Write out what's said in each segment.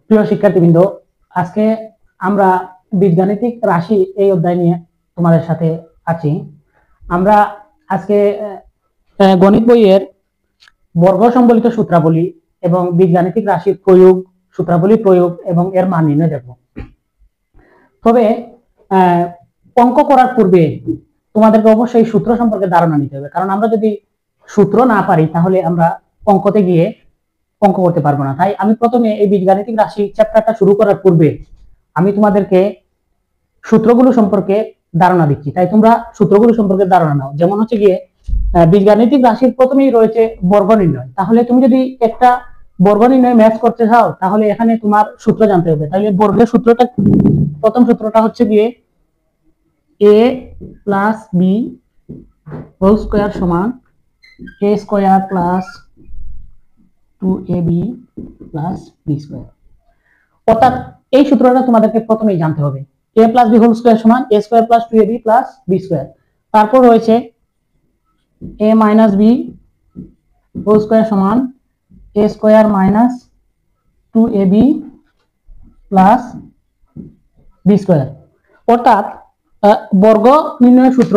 প্রিয় শিক্ষার্থীবৃন্দ, আজকে আমরা বীজগাণিতিক রাশি এই অধ্যায় নিয়ে তোমাদের সাথে আছি। আমরা আজকে গণিত বইয়ের বর্গ সম্বলিত সূত্রাবলী এবং বীজগাণিতিক রাশির প্রয়োগ, সূত্রাবলী প্রয়োগ এবং এর মান নির্ণয় দেখব। তবে অঙ্ক করার পূর্বে তোমাদেরকে অবশ্যই সূত্র সম্পর্কে ধারণা নিতে হবে, কারণ আমরা যদি সূত্র না পারি তাহলে আমরা অঙ্কতে গিয়ে অঙ্ক করতে পারবো না। তাই আমি প্রথমে এই বীজগাণিতিক রাশি চ্যাপ্টারটা শুরু করার পূর্বে আমি তোমাদেরকে সূত্রগুলো সম্পর্কে ধারণা দিচ্ছি, তাই তোমরা সূত্রগুলো সম্পর্কে ধারণা নাও। যেমন হচ্ছে গিয়ে বীজগাণিতিক রাশির প্রথমেই রয়েছে বর্গ নির্ণয়। তাহলে তুমি যদি একটা বর্গ নির্ণয় ম্যাচ করতে চাও তাহলে এখানে তোমার সূত্র জানতে হবে। তাহলে বর্গের সূত্রটা, প্রথম সূত্রটা হচ্ছে গিয়ে a plus b whole square সমান a square plus 2ab plus b square. অর্থাৎ এই সূত্রটা তোমাদেরকে প্রথমেই জানতে হবে। a plus b whole square সমান a square plus 2ab plus b square. তারপর রয়েছে a minus b whole square সমান a square minus 2ab plus b square. অর্থাৎ বর্গ নির্ণয়ের সূত্র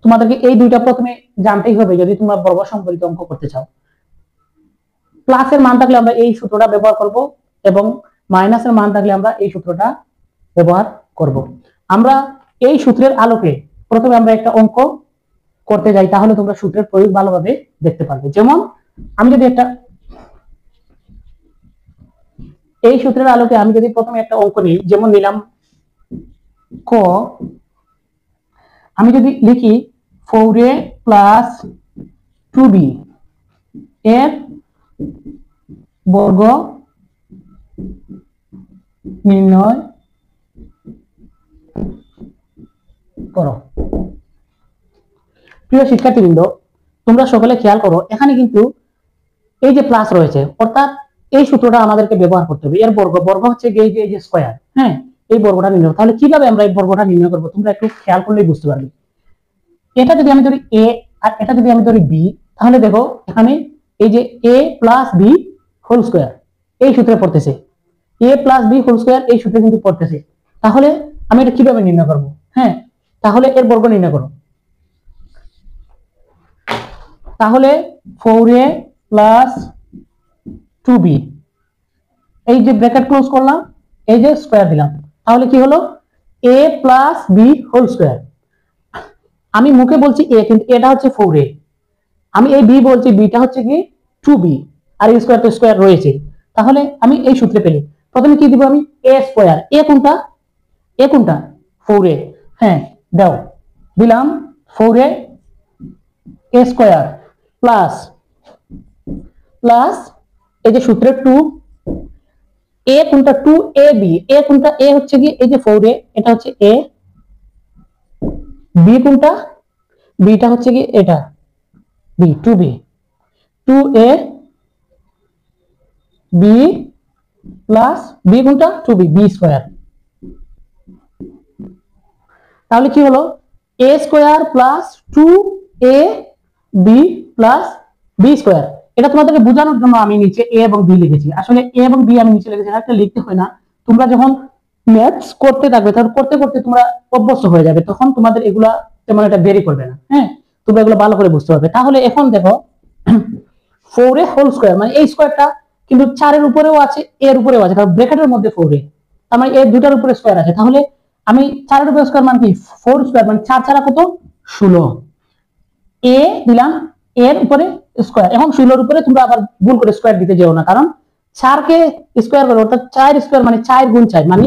তোমাদেরকে এই দুইটা প্রথমে জানতেই হবে যদি তোমরা বর্গ সম্পর্কিত অঙ্ক করতে চাও। প্লাসের মান থাকলে আমরা এই সূত্রটা ব্যবহার করব এবং মাইনাসের মান থাকলে আমরা এই সূত্রটা ব্যবহার করব। আমরা এই সূত্রের আলোকে প্রথমে আমরা একটা অঙ্ক করতে যাই, তাহলে তোমরা সূত্রের প্রয়োগ ভালোভাবে দেখতে পারবে। যেমন আমি যদি একটা এই সূত্রের আলোকে আমি যদি প্রথমে একটা অঙ্ক নিই, যেমন নিলাম ক, আমি যদি লিখি 4a প্লাস 2b এর বর্গ নির্ণয় করো। প্রিয় শিক্ষার্থীবৃন্দ, তোমরা সকলে খেয়াল করো, এখানে কিন্তু এই যে প্লাস রয়েছে, অর্থাৎ এই সূত্রটা আমাদেরকে ব্যবহার করতে হবে। এর বর্গ, বর্গ হচ্ছে এই যে স্কয়ার, হ্যাঁ, এই বর্গটা নির্ণয়। তাহলে কিভাবে আমরা এই বর্গটা নির্ণয় করবো তোমরা একটু খেয়াল করলেই বুঝতে পারবে। এটা যদি আমি ধরি a আর এটা যদি আমি ধরি b, তাহলে দেখো এখানে এই যে a plus b whole square এই সূত্রে পড়তেছে, a plus b whole square এই সূত্রে কিন্তু পড়তেছে। তাহলে আমি এটা কিভাবে নির্ণয় করব? হ্যাঁ, তাহলে এর বর্গ নির্ণয় করো। তাহলে 4a প্লাস 2b, এই যে ব্র্যাকেট ক্লোজ করলাম, এই যে স্কয়ার দিলাম, তাহলে কি হলো a plus b whole square. আমি মুখে বলছি a, কিন্তু এটা হচ্ছে 4a, আমি এই b বলছি, bটা হচ্ছে কি 2b, আর এই স্কয়ার তো স্কয়ার রয়েছে। তাহলে আমি এই সূত্রে পেলে প্রথমে কি দিব, আমি a স্কয়ার, a কোনটা, a কোনটা 4a, হ্যাঁ দাও, দিলাম 4a a square plus plus এই যে সূত্রে 2 a কোনটা 2ab, a কোনটা, a হচ্ছে কি এই যে 4a, এটা হচ্ছে a, b কোনটা, bটা হচ্ছে কি এটা b 2b, 2a b plus b কোনটা 2b, b স্কয়ার। তাহলে কি হলো a square plus 2ab plus b square. এটা তোমাদেরকে বোঝানোর জন্য আমি নিচে a এবং b লিখেছি। আসলে a এবং b আমি নিচে লিখেছি, এটা লিখতে হয় না। তোমরা যখন ম্যাথস করতে থাকবে তখন করতে করতে তোমরা অভ্যস্ত হয়ে যাবে, তখন তোমাদের এগুলা তেমন একটা দেরি করবে না। হ্যাঁ, তোমরা এগুলো ভালো করে বুঝতে পারবে। তাহলে এখন দেখো 4a হোল স্কয়ার মানে এই স্কয়ারটা কিন্তু 4 এর উপরেও আছে, এর উপরেও আছে, কারণ ব্র্যাকেটের মধ্যে 4a, তার মানে এর দুটার উপরে স্কয়ার আছে। তাহলে আমি 4 এর উপরে স্কয়ার মানে কি 4 স্কয়ার, মানে 4 ছাড়া কত 16, a দিলাম এর উপরে স্কয়ার। এখন 16 এর উপরে তোমরা আবার গুণ করে স্কয়ার দিতে যেও না, কারণ 4 কে স্কয়ার করো, অর্থাৎ 4 স্কয়ার মানে 4 গুণ 4, মানে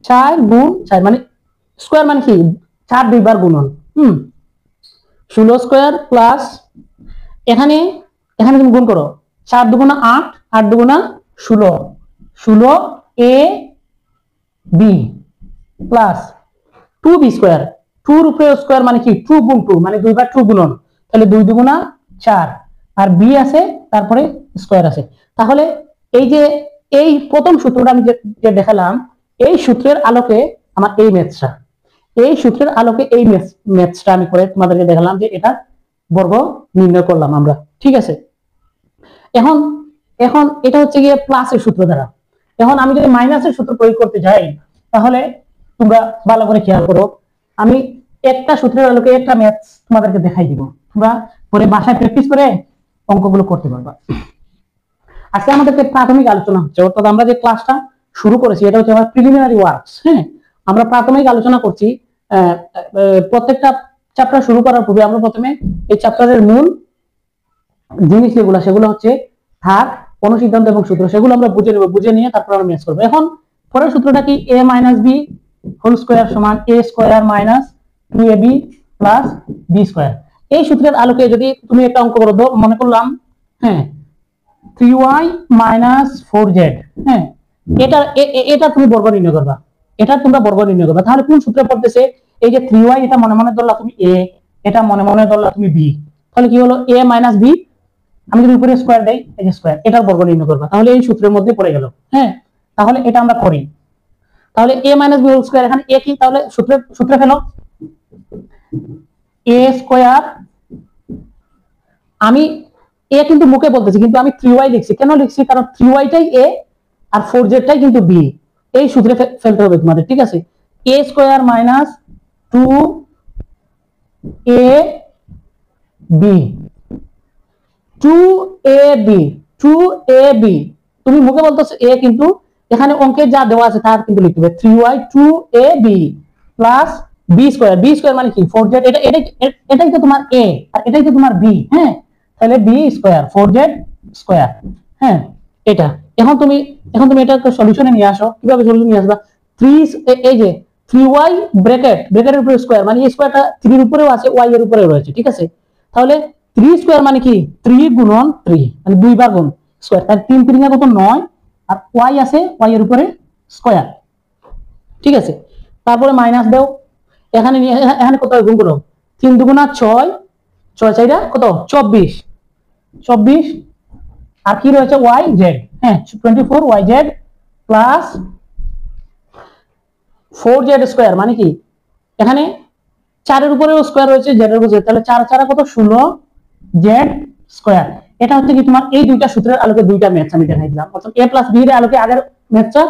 4 গুণ 4 মানে স্কয়ার মানে কি 4 দুইবার গুণন, 16 স্কয়ার প্লাস এখানে তুমি গুণ করো, 4 দুগুণা 8, 8 দুগুণা 16, 16 a b plus 2b square, 2 এর উপরে স্কয়ার মানে কি 2 গুণ 2 মানে দুইবার 2 গুণন, তাহলে 2 দুগুণা 4, আর b আছে তারপরে স্কয়ার আছে। তাহলে এই যে এই প্রথম সূত্রটা আমি যে দেখালাম, এই সূত্রের আলোকে আমার এই ম্যাথসটা, এই সূত্রের আলোকে এই ম্যাথসটা আমি করে তোমাদেরকে দেখালাম যে এটা বর্গ নির্ণয় করলাম আমরা। ঠিক আছে, এখন এখন এটা হচ্ছে গিয়ে প্লাসের সূত্র দ্বারা। এখন আমি যদি মাইনাসের সূত্র প্রয়োগ করতে যাই, তাহলে তোমরা ভালো করে খেয়াল করো, আমি একটা সূত্রের আলোকে একটা ম্যাথস তোমাদেরকে দেখাই দিব, তোমরা পরে বাসায় প্র্যাকটিস করে অঙ্কগুলো করতে পারবা। আজকে আমাদেরকে প্রাথমিক আলোচনা হচ্ছে, অর্থাৎ আমরা যে ক্লাসটা শুরু করেছি এটা হচ্ছে আমার প্রিলিমিনারি ওয়ার্কস। হ্যাঁ, আমরা প্রাথমিক আলোচনা করছি। প্রত্যেকটা চ্যাপ্টার শুরু করার পূর্বে আমরা প্রথমে এই চ্যাপ্টারের মূল জিনিস সেগুলো হচ্ছে ধাপ, অনুসিদ্ধান্ত এবং সূত্র, সেগুলো আমরা বুঝে নেব, বুঝে নিয়ে তারপর আমরা ম্যাথস করবো। এখন পরের সূত্রটা কি, a minus b whole square সমান a square minus 2ab plus b square. এই সূত্রের আলোকে যদি তুমি একটা অঙ্ক করো, মনে করলাম হ্যাঁ 3y মাইনাস 4z, হ্যাঁ এটা তুমি বর্গ নির্ণয় করবা, এটা তোমরা বর্গ নির্ণয় করবা। তাহলে কোন সূত্রে পড়তেছে, এই যে 3y এটা মনে মনে ধরলা তুমি a, এটা মনে মনে ধরলা তুমি b, তাহলে কি হলো a মাইনাস b, আমি যদি উপরে স্কয়ার দেই এই যে স্কয়ার, এটার বর্গ নির্ণয় করবা, তাহলে এই সূত্রের মধ্যে পড়ে গেল। হ্যাঁ, তাহলে এটা আমরা করি, তাহলে a minus b whole square, এখানে a কি, তাহলে সূত্রে ফেলো a স্কয়ার, আমি a কিন্তু মুখে বলতেছি কিন্তু আমি 3y লিখছি, কেন লিখছি, কারণ 3y tie a R 4z টাই কিন্তু b, এই সূত্রে ফেলতে হবে তোমাদের, ঠিক আছে। a square minus 2ab 2ab, তুমি মুখে বলতেছো a, কিন্তু এখানে অঙ্কে যা দেওয়া আছে তার কিন্তু লিখতে হবে 3y 2ab plus b square, b square মানে কি 4z, এটাই তো তোমার a আর এটাই তো তোমার b। হ্যাঁ, তাহলে b স্কয়ার 4z স্কয়ার। হ্যাঁ, এটা এখন তুমি এটা একটা সলিউশনে নিয়ে আসো। কিভাবে সলিউশন নিয়ে আসবা, 3 এই যে 3y ব্র্যাকেটের উপরে স্কয়ার, মানে এই স্কয়ারটা 3 এর উপরেও আছে, y এর উপরেও রয়েছে, ঠিক আছে। তাহলে 3 স্কয়ার মানে কি 3 গুণন 3, মানে দুইবার গুণ স্কয়ার, তাহলে 3 3 কত 9, আর y আছে y এর উপরে স্কয়ার, ঠিক আছে। তারপরে মাইনাস দাও, এখানে কত গুণ করো, 3 দুগুণা 6, 6 চাইরা কত 24, আর কি রয়েছে yz, হ্যাঁ 24 yz প্লাস 4z স্কয়ার, মানে কি এখানে 4 এর উপরেও স্কয়ার রয়েছে, z এর উপরে, তাহলে 4 4 কত 16 z স্কয়ার। এটা হচ্ছে কি তোমার এই দুইটা সূত্রের আলোকে দুইটা ম্যাথস আমি দেখাই দিলাম, অর্থাৎ a প্লাস b এর আলোকে আগের ম্যাথসটা,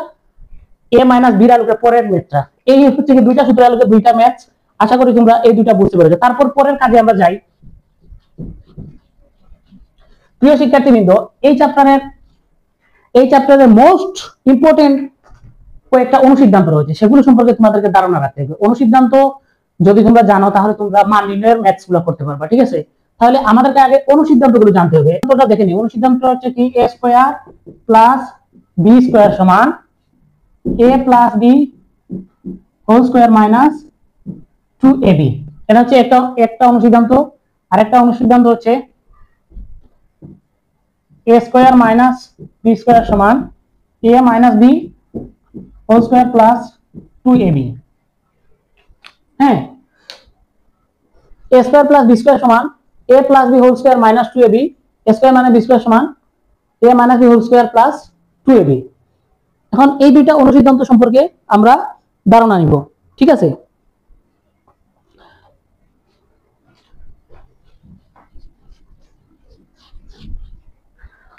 a মাইনাস b এর আলোকে পরের ম্যাথসটা, এই হচ্ছে কি দুইটা সূত্রের আলোকে দুইটা ম্যাথস। আশা করি তোমরা এই দুইটা বুঝতে পেরেছো। তারপর পরের কাজে আমরা যাই। প্রিয় শিক্ষার্থীবৃন্দ, এই চ্যাপ্টারের মোস্ট ইম্পর্টেন্ট কয়েকটা অনুসিদ্ধান্ত রয়েছে, সেগুলো সম্পর্কে তোমাদেরকে ধারণা রাখতে হবে। অনুসিদ্ধান্ত যদি তোমরা জানো তাহলে তোমরা মান নির্ণয়ের ম্যাথস গুলো করতে পারবা, ঠিক আছে। তাহলে আমাদেরকে আগে অনুসিদ্ধান্তগুলো জানতে হবে। তোমরা দেখে নিই, অনুসিদ্ধান্ত হচ্ছে কি a square plus b square সমান a plus b whole square minus 2ab, এটা হচ্ছে একটা অনুসিদ্ধান্ত। আরেকটা অনুসিদ্ধান্ত হচ্ছে a square minus b square সমান a minus b whole square plus 2ab। হ্যাঁ, a square plus b square সমান a plus b whole square minus 2ab, a square minus b square সমান a minus b whole square plus 2ab। এখন এই দুইটা অনুসিদ্ধান্ত সম্পর্কে আমরা ধারণা নিব, ঠিক আছে।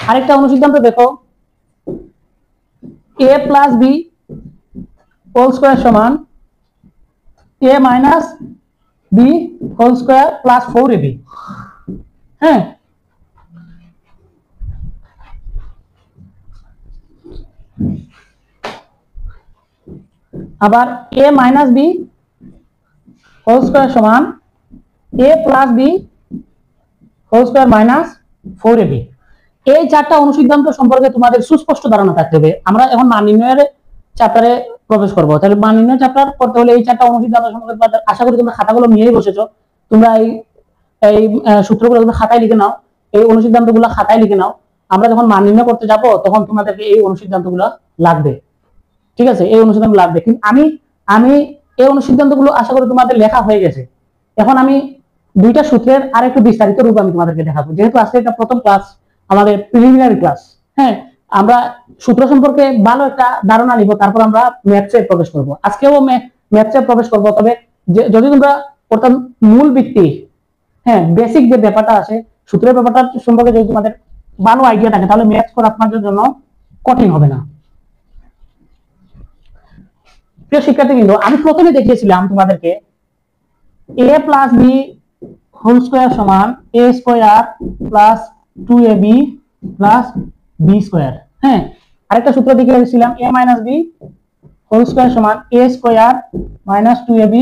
আরেকটা অনুসিদ্ধান্ত দেখো, a plus b whole square সমান a minus b whole square plus 4ab। হ্যাঁ, আবার a minus b whole square সমান a plus b whole square minus 4ab। এই চারটা অনুসিদ্ধান্ত সম্পর্কে তোমাদের সুস্পষ্ট ধারণা থাকতে হবে। আমরা এখন মান নির্ণয়ের চ্যাপ্টারে প্রবেশ করব। তাহলে মান নির্ণয় চ্যাপ্টার করতে হলে এই চারটা অনুসিদ্ধান্ত সম্পর্কে আশা করি তোমরা খাতাগুলো নিয়েই বসেছো। তোমরা এই সূত্রগুলো খাতায় লিখে নাও, এই অনুসিদ্ধান্তগুলো খাতায় লিখে নাও। আমরা যখন মান নির্ণয় করতে যাব তখন তোমাদেরকে এই অনুসিদ্ধান্তগুলো লাগবে, ঠিক আছে। এই অনুসিদ্ধান্ত লাগবে, কিন্তু আমি এই অনুসিদ্ধান্তগুলো আশা করি তোমাদের লেখা হয়ে গেছে। এখন আমি দুইটা সূত্রের আরেকটু বিস্তারিত রূপ আমি তোমাদেরকে দেখাবো, যেহেতু আজকে এটা প্রথম ক্লাস, আমাদের প্রিলিমিনারি ক্লাস। হ্যাঁ, আমরা সূত্র সম্পর্কে ভালো একটা ধারণা নিব, তারপর আমরা ম্যাথসে প্রবেশ করব। আজকেও ম্যাথসে প্রবেশ করব, তবে যদি তোমরা মূল ভিত্তি, হ্যাঁ বেসিক যে ব্যাপারটা আছে সূত্রের ব্যাপারটা সম্পর্কে যদি তোমাদের ভালো আইডিয়া থাকে তাহলে ম্যাথস করা আপনাদের জন্য কঠিন হবে না। প্রিয় শিক্ষার্থী কিন্তু আমি প্রথমে দেখিয়েছিলাম তোমাদেরকে a plus b whole square সমান a square plus 2ab plus b square. হ্যাঁ, আরেকটা সূত্র দেখিয়েছিলাম a minus b whole square সমান a square minus 2ab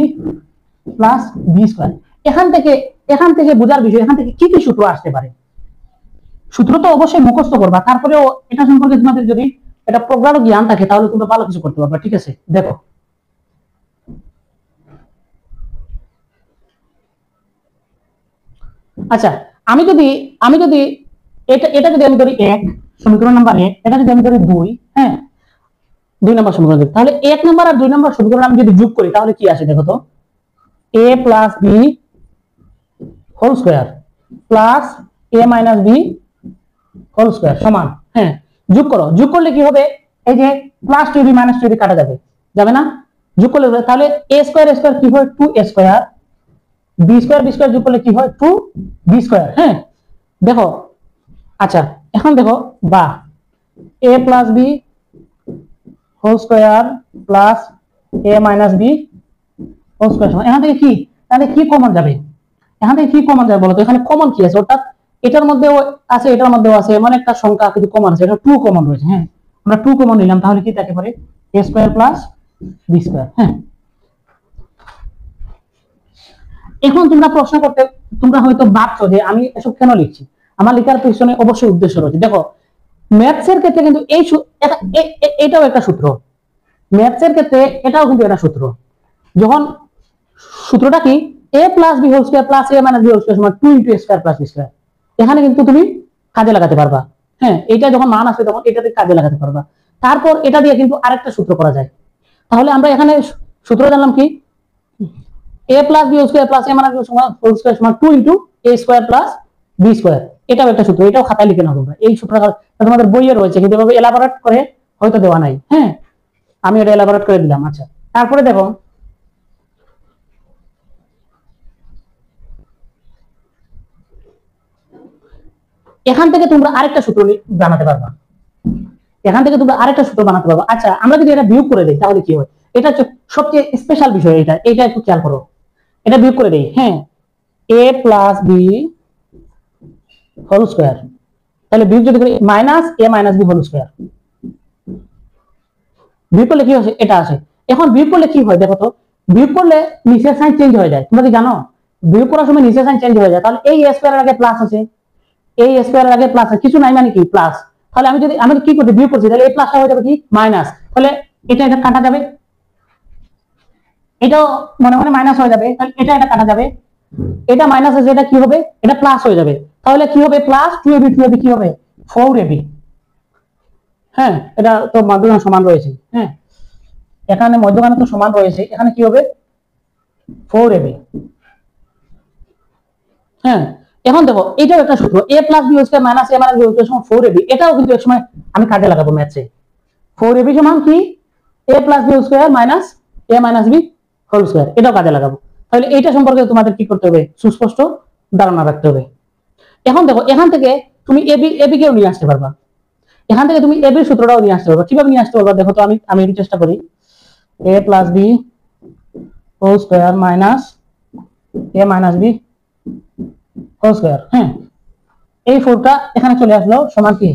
plus b square. এখান থেকে বোঝার বিষয়, এখান থেকে কি কি সূত্র আসতে পারে। সূত্র তো অবশ্যই মুখস্থ করবা, তারপরেও এটা সম্পর্কে তোমাদের যদি এটা প্রগাঢ় জ্ঞান থাকে তাহলে তোমরা ভালো কিছু করতে পারবা। ঠিক আছে, দেখো আচ্ছা, আমি যদি এটা যদি আমি ধরি 1 সমীকরণ নাম্বার 1, এটা যদি আমি ধরি 2, হ্যাঁ 2 নাম্বার সমীকরণ, তাহলে 1 নাম্বার আর 2 নাম্বার সমীকরণ আমি যদি যোগ করি তাহলে কি আসে দেখো তো, a plus b whole square plus a minus b whole square সমান, হ্যাঁ যোগ করো, যোগ করলে কি হবে, এই যে প্লাস 2b মাইনাস 2b কাটা যাবে, যাবে না, যোগ করলে তাহলে a স্কয়ার কি হয় 2a স্কয়ার, b স্কয়ার যোগ করলে কি হয় 2b স্কয়ার। হ্যাঁ দেখো, আচ্ছা এখন দেখো বা a plus b whole square plus a minus b whole square সমান, এখান থেকে কি, তাহলে কি কমন যাবে, এখান থেকে কি কমন যাবে বলো তো, এখানে কমন কি আছে, অর্থাৎ এটার মধ্যেও আছে এটার মধ্যেও আছে, এমন একটা সংখ্যা কিন্তু কমন আছে, এটা 2 কমন রয়েছে। হ্যাঁ আমরা 2 কমন নিলাম, তাহলে কি থাকে পারে a square plus b square. হ্যাঁ এখন তোমরা হয়তো ভাবছো যে আমি এসব কেন লিখছি, আমার লেখার পিছনে অবশ্যই উদ্দেশ্য রয়েছে। দেখো ম্যাথসের ক্ষেত্রে কিন্তু এটাও একটা সূত্র, ম্যাথসের ক্ষেত্রে এটাও কিন্তু একটা সূত্র। যখন সূত্রটা কি a plus b whole square plus a minus b whole square সমান 2 a square plus b square, এখানে কিন্তু তুমি কাজে লাগাতে পারবা। হ্যাঁ এটা যখন মান আসবে তখন এটাতে কাজে লাগাতে পারবা। তারপর এটা দিয়ে কিন্তু আরেকটা সূত্র করা যায়। তাহলে আমরা এখানে সূত্র জানলাম কি, a plus b whole square plus a minus b whole square সমান 2 a square plus b square, এটাও একটা সূত্র, এটাও খাতায় লিখে নাও তোমরা। এই সূত্রটা তোমাদের বইয়ে রয়েছে কিন্তু এভাবে এলাবোরেট করে হয়তো দেওয়া নাই। হ্যাঁ আমি এটা এলাবোরেট করে দিলাম। আচ্ছা তারপরে দেখো এখান থেকে তোমরা আরেকটা সূত্র বানাতে পারবা, এখান থেকে তোমরা আরেকটা সূত্র বানাতে পারবা। আচ্ছা আমরা যদি এটা বিয়োগ করে দেই তাহলে কি হয়, এটা হচ্ছে সবচেয়ে স্পেশাল বিষয়, এটা একটু খেয়াল করো, এটা বিয়োগ করে দেই। হ্যাঁ a plus b whole square, তাহলে বিয়োগ যদি করি minus a minus b whole square, বিয়োগ করলে কি হয় এটা আসে। এখন বিয়োগ করলে কি হয় দেখো তো, বিয়োগ করলে নিচের সাইন চেঞ্জ হয়ে যায়, তোমরা কি জানো বিয়োগ করার সময় নিচের সাইন চেঞ্জ হয়ে যায়। তাহলে এই a স্কয়ারের আগে প্লাস আছে, এই স্কয়ারের আগে প্লাস আছে, কিছু নাই মানে কি প্লাস, তাহলে আমি কি করতে বিয়োগ করছি, তাহলে এই প্লাসটা হয়ে যাবে কি মাইনাস, তাহলে এটা কাটা যাবে, এটাও মনে মনে মাইনাস হয়ে যাবে, তাহলে এটা কাটা যাবে, এটা মাইনাস আছে, এটা কি হবে এটা প্লাস হয়ে যাবে, তাহলে কি হবে প্লাস 2ab কি হবে 4ab। হ্যাঁ এটা তো মধ্যখানে সমান রয়েছে, হ্যাঁ এখানে মধ্যখানে তো সমান রয়েছে, এখানে কি হবে 4ab। হ্যাঁ এখন দেখো এটাও একটা সূত্র, a plus b square minus a minus b square সমান 4ab, এটাও কিন্তু এক সময় আমি কাজে লাগাবো ম্যাথসে। 4ab সমান কি a plus b square minus a minus b whole square, এটাও কাজে লাগাবো। তাহলে এইটা সম্পর্কে তোমাদের কি করতে হবে, সুস্পষ্ট ধারণা রাখতে হবে। এখন দেখো এখান থেকে তুমি ab কেও নিয়ে আসতে পারবা, এখান থেকে তুমি ab এর সূত্রটাও নিয়ে আসতে পারবা। কিভাবে নিয়ে আসতে পারবা দেখো তো, আমি একটু চেষ্টা করি, a plus b whole square minus a minus b whole square. হ্যাঁ এই ফোরটা এখানে চলে আসলো সমান কি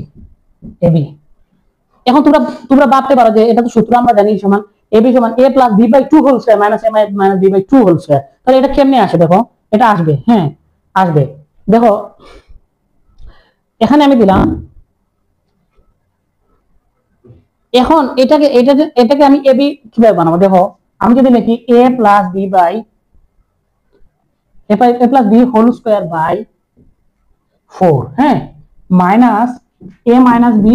ab। এখন তোমরা ভাবতে পারো যে এটা তো সূত্র আমরা জানি সমান ab সমান a plus b by 2 whole square minus a minus b by 2 whole square, তাহলে এটা কেমনে আসে দেখো, এটা আসবে, হ্যাঁ আসবে। দেখো এখানে আমি দিলাম, এখন এটাকে আমি ab কিভাবে বানাবো দেখো, আমি যদি লিখি a plus b by a plus b whole square by 4, হ্যাঁ minus a minus b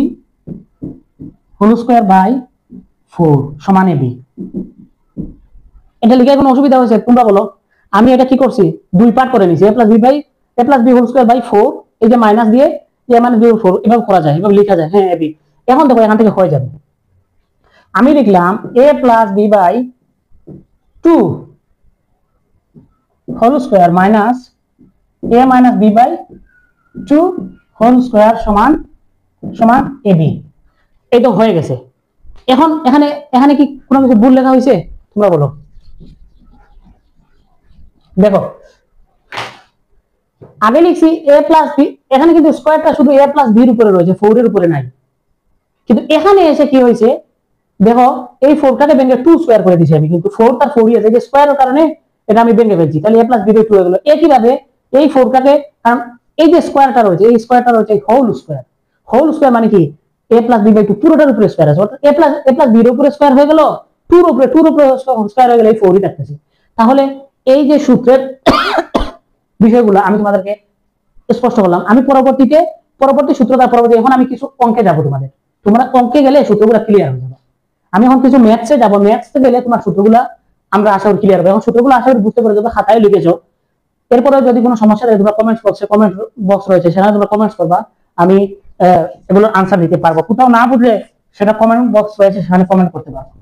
whole square by 4 সমান ab। এটা লিখে কোনো অসুবিধা হয়েছে তোমরা বলো? আমি এটা কি করছি, দুই পার্ট করে নিয়েছি, a plus b whole square by 4, এই যে মাইনাস দিয়ে a মাইনাস b 4 এভাবে করা যায়, এভাবে লেখা যায়। হ্যাঁ ab, এখন দেখো এখান থেকে হয়ে যাবে, আমি লিখলাম a plus b by 2 whole square minus a minus b by 2 whole square সমান সমান এবি। এই তো হয়ে গেছে। এখন এখানে এখানে কি কোনো কিছু ভুল লেখা হয়েছে তোমরা বলো। দেখো আগে লিখছি a প্লাস বি, এখানে কিন্তু স্কয়ারটা শুধু a প্লাস বির উপরে রয়েছে, 4 এর উপরে নাই। কিন্তু এখানে এসে কি হয়েছে দেখো, এই 4টাকে ভেঙে 2 স্কয়ার করে দিয়েছি আমি, কিন্তু 4 তার 4ই আছে, যে স্কয়ারের কারণে এটা আমি ভেঙে ফেলছি। তাহলে a প্লাস বি বাই 2 হয়ে গেল। একইভাবে এই 4টাকে, কারণ এই যে স্কয়ারটা রয়েছে, এই স্কয়ারটা রয়েছে হোল স্কয়ার। হোল স্কয়ার মানে কি a প্লাস বি বাই 2 পুরোটার উপরে স্কয়ার আছে, অর্থাৎ a প্লাস বি এর উপরে স্কয়ার হয়ে গেল, 2 এর উপরে স্কয়ার হয়ে গেল, এই 4ই থাকতেছে। তাহলে এই যে সূত্রের বিষয়গুলো আমি তোমাদেরকে স্পষ্ট করলাম। আমি পরবর্তী সূত্রটা পরবর্তী, এখন আমি কিছু অঙ্কে যাব তোমাদের, তোমরা অঙ্কে গেলে সূত্রগুলো ক্লিয়ার হয়ে যাবে। আমি এখন কিছু ম্যাথসে যাব, ম্যাথসে গেলে তোমার সূত্রগুলো আমরা আশা করি ক্লিয়ার হবে। এখন সূত্রগুলো আশা করি বুঝতে পেরে যাবে, খাতায় লিখেছো। এরপরে যদি কোনো সমস্যা থাকে তোমরা কমেন্ট বক্স রয়েছে, সেখানে তোমরা কমেন্টস করবা, আমি এগুলোর আনসার দিতে পারবো। কোথাও না বুঝলে সেটা কমেন্ট বক্স রয়েছে, সেখানে কমেন্ট করতে পারবো।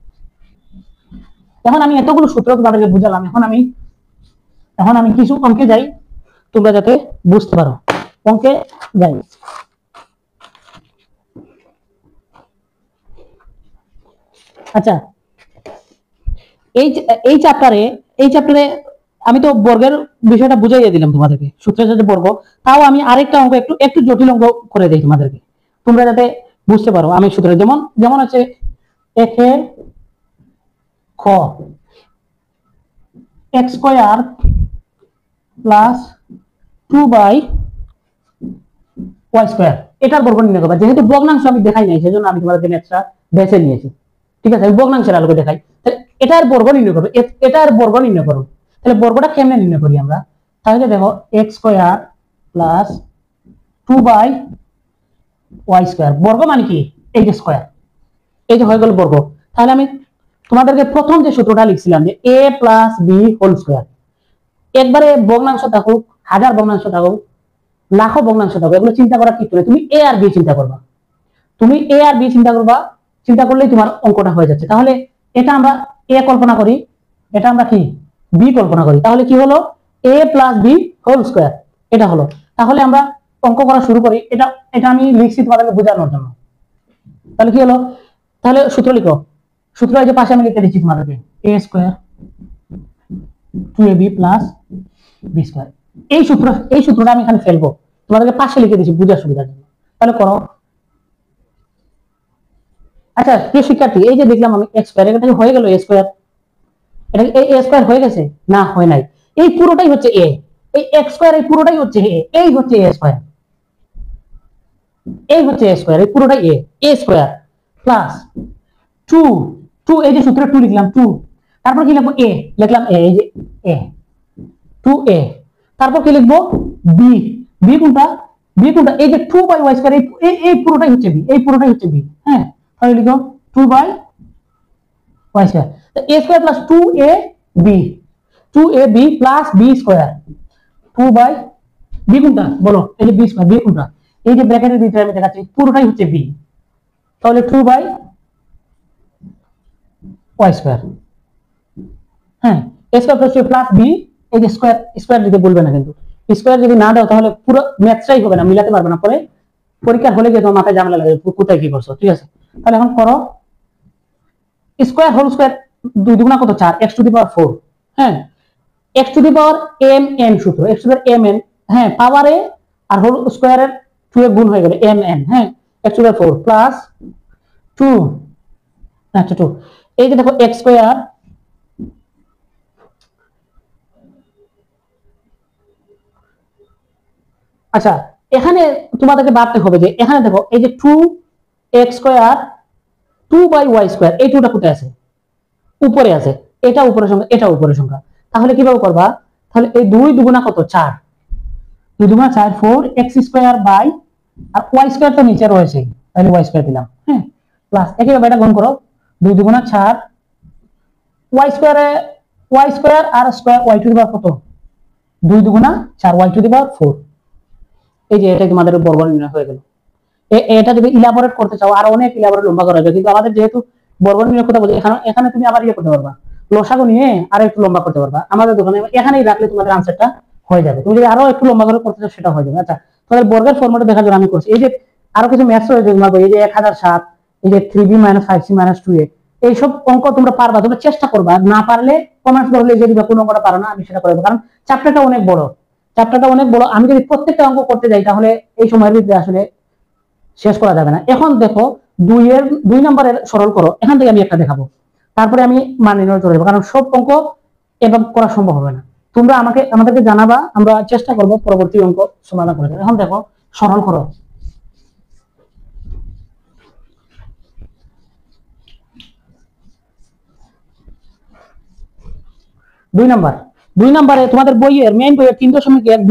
এখন আমি এতগুলো সূত্র তোমাদেরকে বুঝালাম, এখন আমি কিছু অঙ্কে যাই, তোমরা যাতে বুঝতে পারো। অঙ্কে যাই। আচ্ছা, এই চ্যাপ্টারে আমি তো বর্গের বিষয়টা বুঝাইয়া দিলাম তোমাদেরকে, সূত্রের সাথে বর্গ। তাও আমি আরেকটা অঙ্ক একটু জটিল অঙ্ক করে দিই তোমাদেরকে, তোমরা যাতে বুঝতে পারো। আমি সূত্রে যেমন আছে একে খ x square plus 2/y square, এটার বর্গ নির্ণয় করবা। যেহেতু ভগ্নাংশ আমি দেখাই নাই, সেজন্য আমি তোমাদের ম্যাথটা বেছে নিয়েছি। ঠিক আছে, আমি ভগ্নাংশের আলোকে দেখাই। তাহলে এটার বর্গ নির্ণয় করো, এটার বর্গ নির্ণয় করো। তাহলে বর্গটা কেমনে নির্ণয় করি আমরা? তাহলে দেখো x square plus 2/y square, বর্গ মানে কি এই যে স্কয়ার, এই যে হয়ে গেল বর্গ। তাহলে আমি তোমাদেরকে প্রথম যে সূত্রটা লিখছিলাম যে a plus b whole square, একবারে ভগ্নাংশ থাকুক, হাজার ভগ্নাংশ থাকুক, লাখো ভগ্নাংশ থাকুক, এগুলো চিন্তা করার কিছু নেই। তুমি a আর বি চিন্তা করবা, তুমি a আর বি চিন্তা করবা, চিন্তা করলেই তোমার অঙ্কটা হয়ে যাচ্ছে। তাহলে এটা আমরা a কল্পনা করি, এটা আমরা কি b কল্পনা করি। তাহলে কি হলো a plus b whole square, এটা হলো। তাহলে আমরা অঙ্ক করা শুরু করি। এটা আমি লিখছি তোমাদেরকে বোঝানোর জন্য। তাহলে কি হলো, তাহলে সূত্র লিখো। সূত্র এই যে পাশে আমি লিখে দিচ্ছি তোমাদেরকে, a square 2ab plus b square. এই সূত্রটা আমি এখানে ফেলবো, তোমাদেরকে পাশে লিখে দিচ্ছি বুঝার সুবিধার জন্য। তাহলে করো। আচ্ছা প্রিয় শিক্ষার্থী, এই যে দেখলাম আমি x স্কয়ার, এটা হয়ে গেল a স্কয়ার। এটা এই a স্কয়ার হয়ে গেছে না? হয় নাই। এই পুরোটাই হচ্ছে a, এই x স্কয়ার এই পুরোটাই হচ্ছে a, এই হচ্ছে a স্কয়ার, এই হচ্ছে a স্কয়ার, এই পুরোটাই a স্কয়ার প্লাস 2 এই যে সূত্রে 2 লিখলাম 2, তারপর কি লিখবো a, লিখলাম a, এই যে a 2a, তারপর কি লিখবো b, b কোনটা এই যে 2/y স্কয়ার, এই পুরোটাই হচ্ছে b, এই পুরোটাই হচ্ছে b। হ্যাঁ, তাহলে লিখো 2/y স্কয়ার, তো a square plus 2ab plus b square, 2/b কোনটা বলো, এই যে b স্কয়ার, b কোনটা এই যে ব্র্যাকেটের ভিতরে আমি দেখাচ্ছি, পুরোটাই হচ্ছে b। তাহলে 2/y স্কয়ার, হ্যাঁ, a স্কয়ার প্লাস b, এই যে স্কয়ার দিতে বলবে না, কিন্তু স্কয়ার যদি না দাও তাহলে পুরো ম্যাথটাই হবে না, মিলাতে পারবে না। পরে পরীক্ষার হলে গিয়ে তোমার মাথায় ঝামেলা লাগে কোথায় কি করছো। ঠিক আছে, তাহলে এখন করো স্কয়ার হোল স্কয়ার 2 দুগুণা কত 4, x টু দি পাওয়ার 4। হ্যাঁ, x to the power mn সূত্র, x to the power mn, হ্যাঁ, পাওয়ারে আর হোল স্কয়ারের 2 এর গুণ হয়ে গেল mn। হ্যাঁ, x to the power 4 plus 2, আচ্ছা 2, এই যে দেখো x স্কয়ার আচ্ছা এখানে তোমাদেরকে ভাবতে হবে যে এখানে দেখো এই যে 2x স্কয়ার 2/y স্কয়ার, এই 2টা কোথায় আছে? উপরে আছে, এটা উপরের সংখ্যা, এটা উপরের সংখ্যা। তাহলে কিভাবে করবা? তাহলে এই 2 দুগুণা কত 4, 2 দুগুণা 4, 4x স্কয়ার বাই, আর y স্কয়ার তো নিচে রয়েছে, তাহলে y স্কয়ার দিলাম। হ্যাঁ, প্লাস একইভাবে এটা গুণ করো, 2 দুগুণা 4 y স্কয়ার আর square y to the power কত, 2 দুগুণা 4 y টু দি পাওয়ার 4। এই যে এটা তোমাদের বর্গ নির্ণয় হয়ে গেল। এটা যদি ইলাবোরেট করতে চাও আর অনেক ইলাবোরেট লম্বা করা যাবে, কিন্তু আমাদের যেহেতু বর্গ নির্ণয় কথা বলি, এখানে তুমি আবার করতে পারবা, লসাগু নিয়ে আরো একটু লম্বা করতে পারবা। আমাদের দোকানে এখানেই রাখলে তোমাদের আনসারটা হয়ে যাবে। তুমি যদি আরো একটু লম্বা করে করতে চাও সেটা হয়ে যাবে। আচ্ছা, তাহলে বর্গের ফর্মুলা দেখার জন্য আমি করছি। এই যে আরো কিছু ম্যাথস রয়েছে তোমার বই, এই যে 1007, এই যে 3b - 5c - 2a, এইসব অঙ্ক তোমরা পারবা, তোমরা চেষ্টা করবা, না পারলে কমেন্টস করলে যদি কোনো অঙ্কটা পারো না আমি সেটা করে দেবো, কারণ চ্যাপ্টারটা অনেক বড়, আমি যদি প্রত্যেকটা অঙ্ক করতে যাই তাহলে এই সময়ের ভিতরে আসলে শেষ করা যাবে না। এখন দেখো 2 নম্বরের সরল করো, এখান থেকে আমি একটা দেখাবো, তারপরে আমি মান নির্ণয় করে দেবো, কারণ সব অঙ্ক এবার করা সম্ভব হবে না। তোমরা আমাদেরকে জানাবা, আমরা চেষ্টা করব পরবর্তী অঙ্ক সমাধান করে দেবো। এখন দেখো সরল করো। দুই নম্বরে তোমাদের বইয়ের মেইন বইয়ের 3.1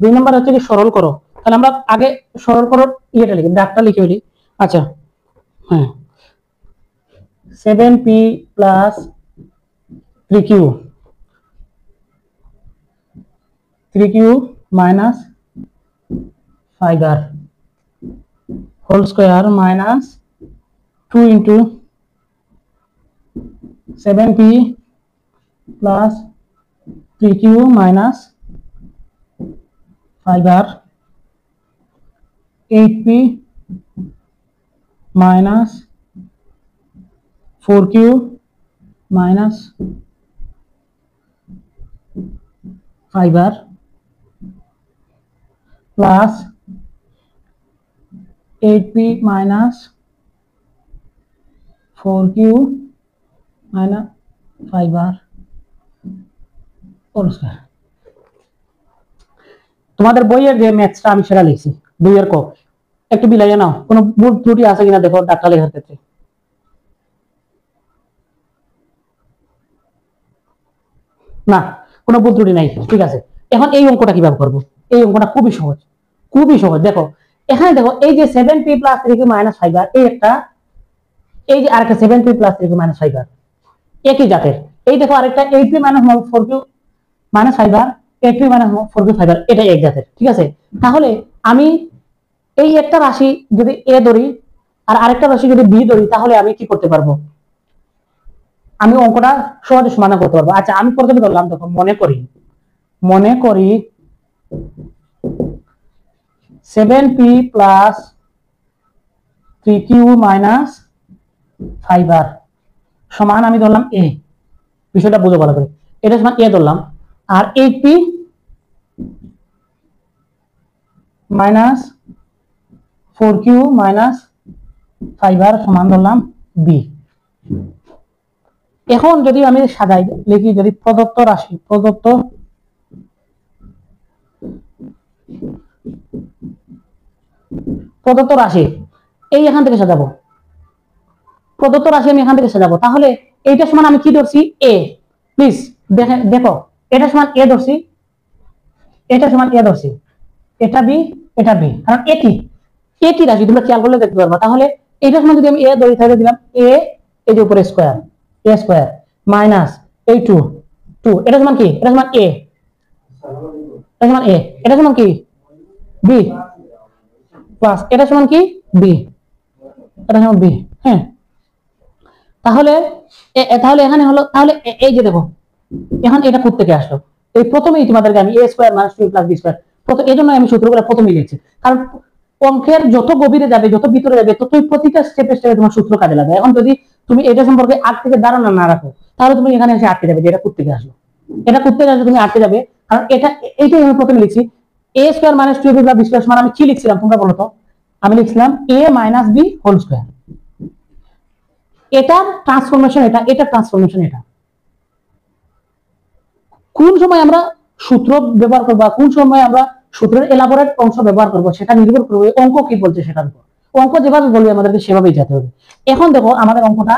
2 নম্বর হচ্ছে কি সরল করো। তাহলে আমরা আগে সরল করো ইয়েটা লিখি, দাগটা লিখে ফেলি। আচ্ছা, হ্যাঁ, 7p + 3q - 5r whole square minus 2 × 7p + 3q - 5r 8p - 4q - 5r plus 8p - 4q - 5r whole square. তোমাদের বইয়ের যে ম্যাথসটা আমি সেটা লিখছি 2 এর ক, একটু বিলাইয়া নাও, কোনো ভুল ত্রুটি আছে কিনা দেখো ডাটা লেখার ক্ষেত্রে। না, কোনো ভুল ত্রুটি নাই, ঠিক আছে। এখন এই অঙ্কটা কিভাবে করব? এই অঙ্কটা খুবই সহজ, দেখো এখানে দেখো, এই যে 7p + 3q - 5r, এই একটা, এই যে আরেকটা 7p + 3q - 5r, একই জাতের। এই দেখো আরেকটা 8p - 4q - 5r, 8p - 4q 5r, এটা এক জাতের, ঠিক আছে। তাহলে আমি এই একটা রাশি যদি a ধরি আর আরেকটা রাশি যদি b ধরি, তাহলে আমি কি করতে পারবো? আমি অঙ্কটা সহজে সমাধান করতে পারবো। আচ্ছা, আমি প্রথমে ধরলাম, দেখো মনে করি 7p + 3q - 5r সমান, আমি ধরলাম a, বিষয়টা বুঝো ভালো করে, এটা সমান a ধরলাম, আর 8p - 4q - 5r সমান ধরলাম b। এখন যদি আমি সাজাই লিখি, যদি প্রদত্ত রাশি এই এখান থেকে সাজাবো, প্রদত্ত রাশি আমি এখান থেকে সাজাবো, তাহলে এইটা সমান আমি কি ধরছি? a। প্লিজ দেখো, এটা সমান a ধরছি, এটা সমান a ধরছি, এটা b, এটা b, কারণ একই রাশি, তোমরা খেয়াল করলে দেখতে পারবা। তাহলে এটা সমান যদি আমি a ধরি, তাহলে দিলাম a, এই যে উপরে স্কয়ার, a স্কয়ার মাইনাস এই 2, এটা সমান কি? এটা সমান a, এটা সমান a, এটা সমান কি? b প্লাস এটা সমান কি? b, এটা সমান b। হ্যাঁ, তাহলে এখানে হলো, তাহলে এই যে দেখো, এখন এটা কোথা থেকে আসলো? এই প্রথমেই তোমাদেরকে আমি a স্কয়ার - 2 + b স্কয়ার, এই জন্য আমি সূত্রগুলো প্রথমেই লিখছি, কারণ অঙ্কের যত গভীরে যাবে, যত ভিতরে যাবে, ততই প্রতিটা স্টেপে তোমার সূত্র কাজে লাগবে। এখন যদি তুমি এটা সম্পর্কে আগ থেকে ধারণা না রাখো, তাহলে তুমি এখানে এসে আটকে যাবে যে এটা কোথা থেকে আসলো, তুমি আটকে যাবে। কারণ এইটাই আমি প্রথমে লিখছি, a square - 2ab + b square সমান, আমি কি লিখছিলাম তোমরা বলো তো? আমি লিখছিলাম a - b হোল স্কয়ার। এটার ট্রান্সফরমেশন এটা ট্রান্সফরমেশন এটা। কোন সময় আমরা সূত্র ব্যবহার করব, কোন সময় আমরা সূত্রের এলাবোরেট অংশ ব্যবহার করব, সেটা নির্ভর করবে অঙ্ক কি বলছে সেটার উপর। অঙ্ক যেভাবে বলবে আমাদেরকে সেভাবেই যেতে হবে। এখন দেখো আমাদের অঙ্কটা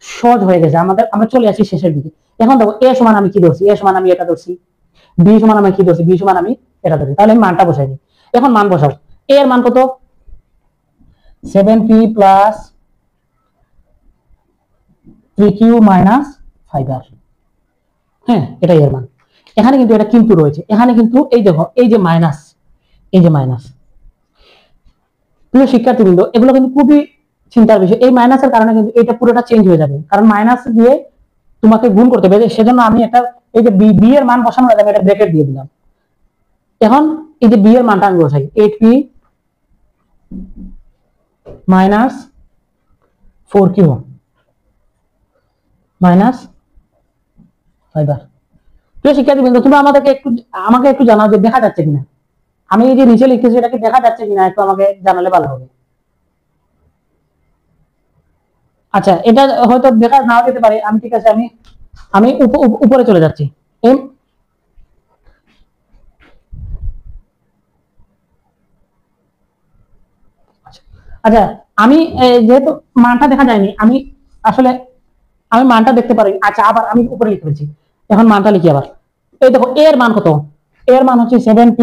সহজ হয়ে গেছে, আমরা চলে আসি শেষের দিকে। এখন দেখো a সমান আমি কি ধরছি? a সমান আমি এটা ধরছি। b সমান আমি কি ধরছি? b সমান আমি এটা ধরছি। তাহলে আমি মানটা বসাই দিই। এখন মান বসাও। a এর মান কত? 7p + 3q - 5r। হ্যাঁ, এটাই এর মান। এখানে কিন্তু এটা কিন্তু রয়েছে, এখানে কিন্তু এই দেখো, এই যে মাইনাস, প্রিয় শিক্ষার্থীবৃন্দ, এগুলো কিন্তু খুবই চিন্তার বিষয়। এই মাইনাসের কারণে কিন্তু এটা পুরোটা চেঞ্জ হয়ে যাবে, কারণ মাইনাস দিয়ে তোমাকে গুণ করতে হবে। সেজন্য আমি এটা, এই যে বি এর মান বসানোর আগে আমি এটা ব্র্যাকেট দিয়ে দিলাম। এখন এই যে বি এর মানটা আমি বসাই 8p minus 4q minus 5r। প্রিয় শিক্ষার্থীবৃন্দ, তোমরা আমাকে একটু জানাও যে দেখা যাচ্ছে কিনা। আমি এই যে নিচে লিখেছি এটাকে দেখা যাচ্ছে কিনা একটু আমাকে জানালে ভালো হবে। আচ্ছা, এটা হয়তো দেখা নাও যেতে পারে। আমি ঠিক আছে, আমি উপরে চলে যাচ্ছি। আচ্ছা, আমি যেহেতু মানটা দেখা যায়নি, আমি মানটা দেখতে পারি। আচ্ছা, আবার আমি উপরে লিখে ফেলছি। এখন মানটা লিখি আবার। এই দেখো এর মান কত? এর মান হচ্ছে 7p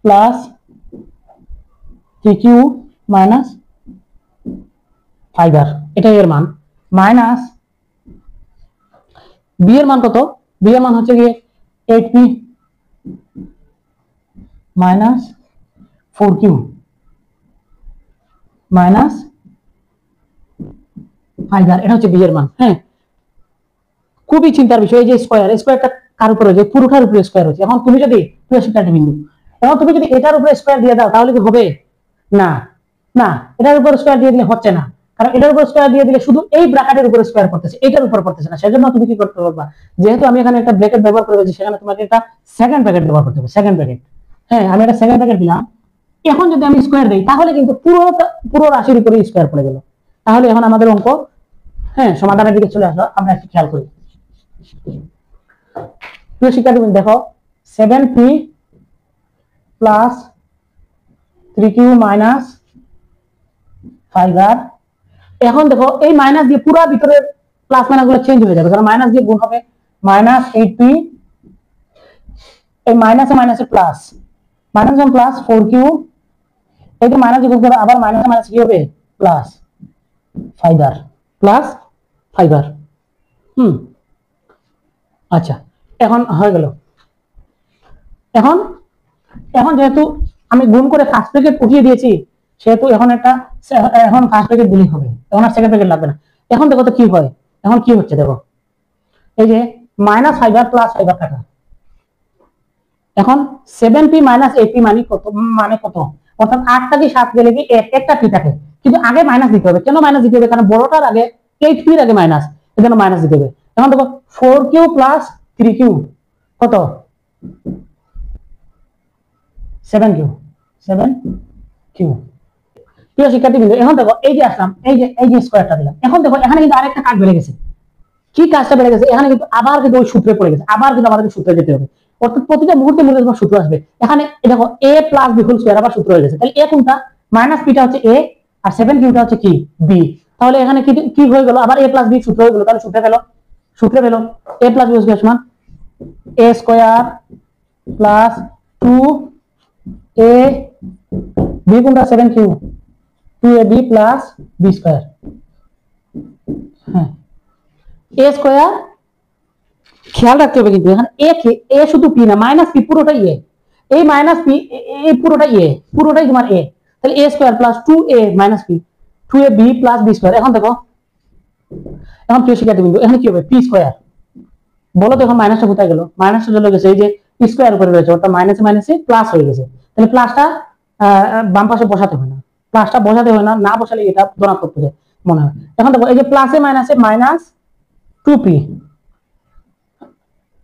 plus 3q minus 5r, এটা এর মান। মাইনাস বি এর মান কত? বি এর মান হচ্ছে গিয়ে 8p minus 4q minus 5r, এটা হচ্ছে বি এর মান। হ্যাঁ, খুবই চিন্তার বিষয়। এই যে স্কোয়ারটা কার উপরে? যে পুরোটার উপরে স্কোয়ার হচ্ছে। এখন তুমি যদি তুমি যদি এটার উপরে স্কোয়ার দিয়ে দাও তাহলে কি হবে? না না, এটার উপর স্কোয়ার দিয়ে দিলে হচ্ছে না, কারণ এটার উপর স্কোয়ার দিয়ে দিলে শুধু এই ব্র্যাকেটের উপরে স্কোয়ার করতেছে, এটার উপর করতেছে না। সেজন্য তুমি কি করতে পারবা? যেহেতু আমি এখানে একটা ব্র্যাকেট ব্যবহার করেছি, সেখানে তোমাকে একটা সেকেন্ড ব্র্যাকেট ব্যবহার করতে হবে। সেকেন্ড ব্র্যাকেট, হ্যাঁ, আমি একটা সেকেন্ড ব্র্যাকেট দিলাম। এখন যদি আমি স্কোয়ার দেই তাহলে কিন্তু পুরো রাশির উপরে স্কোয়ার পড়ে গেল। তাহলে এখন আমাদের অঙ্ক, হ্যাঁ, সমাধানের দিকে চলে আসলো। আমরা একটু খেয়াল করি। প্রিয় শিক্ষার্থী, দেখো 7p plus 3q minus 5r। এখন দেখো এই মাইনাস দিয়ে পুরো ভিতরের প্লাস মাইনাস গুলো চেঞ্জ হয়ে যাবে, কারণ মাইনাস দিয়ে গুণ হবে। মাইনাস 8p, এই মাইনাসে মাইনাসে প্লাস, মাইনাস প্লাস 4q, এই যে মাইনাস গুণ করে আবার মাইনাস মাইনাস কি হবে? Plus 5r, plus 5r। আচ্ছা, এখন হয়ে গেল। এখন যেহেতু আমি গুণ করে ফার্স্ট ব্র্যাকেট উঠিয়ে দিয়েছি, সেহেতু এখন ফার্স্ট ব্র্যাকেট দিলেই হবে, এখন আর সেকেন্ড ব্র্যাকেট লাগবে না। এখন দেখো তো কি হয়। এখন কি হচ্ছে দেখো, এই যে মাইনাস 5r প্লাস 5r কাটা। এখন 7p মাইনাস 8p মানে কত? অর্থাৎ 8টা কি 7 গেলে কি একটা p থাকে, কিন্তু আগে মাইনাস দিতে হবে। কেন মাইনাস দিতে হবে? কারণ বড়টার আগে 8p এর আগে মাইনাস, এজন্য মাইনাস দিতে হবে। এখন দেখো 4q প্লাস 3q কত? 7q। প্রিয় শিক্ষার্থীবৃন্দ, এখন দেখো এই যে আসলাম, এই যে স্কোয়ারটা দিলাম। এখন দেখো এখানে কিন্তু আরেকটা কাজ বেড়ে গেছে। কি কাজটা বেড়ে গেছে? এখানে কিন্তু আবার কিন্তু ওই সূত্রে পড়ে গেছে, আবার কিন্তু আমাদের সূত্রে যেতে হবে। অর্থাৎ প্রতিটা মুহূর্তে তোমার সূত্র আসবে। এখানে দেখো a plus b whole square আবার সূত্র হয়ে গেছে। তাহলে a কোনটা? মাইনাস p টা হচ্ছে a, আর 7q টা হচ্ছে কি? b। তাহলে এখানে কি হয়ে গেল? আবার a প্লাস b সূত্র হয়ে গেল। তাহলে সূত্রে পেল a প্লাস b স্কয়ার সমান a square plus 2a b কোনটা? 7q, 2ab plus b square. হ্যাঁ, a স্কয়ার খেয়াল রাখতে হবে কিন্তু এখানে এ শুধু পি না, মাইনাস পি পুরোটাই এ। এই মাইনাস পি এই পুরোটাই তোমার এ। তাহলে a square plus 2a minus p, 2ab plus b square. এখন দেখো, এখন প্রিয় শিক্ষার্থীবৃন্দ, এখানে কি হবে? P square. বলো তো এখন মাইনাসটা কোথায় গেল? মাইনাসটা চলে গেছে এই যে স্কয়ার উপরে রয়েছে, অর্থাৎ মাইনাসে মাইনাসে প্লাস হয়ে গেছে। তাহলে প্লাসটা বাম পাশে বসাতে হয় না, না বসালে এটা ধনাত্মক মনে হয়। এখন দেখো এই যে প্লাসে মাইনাসে মাইনাস 2p,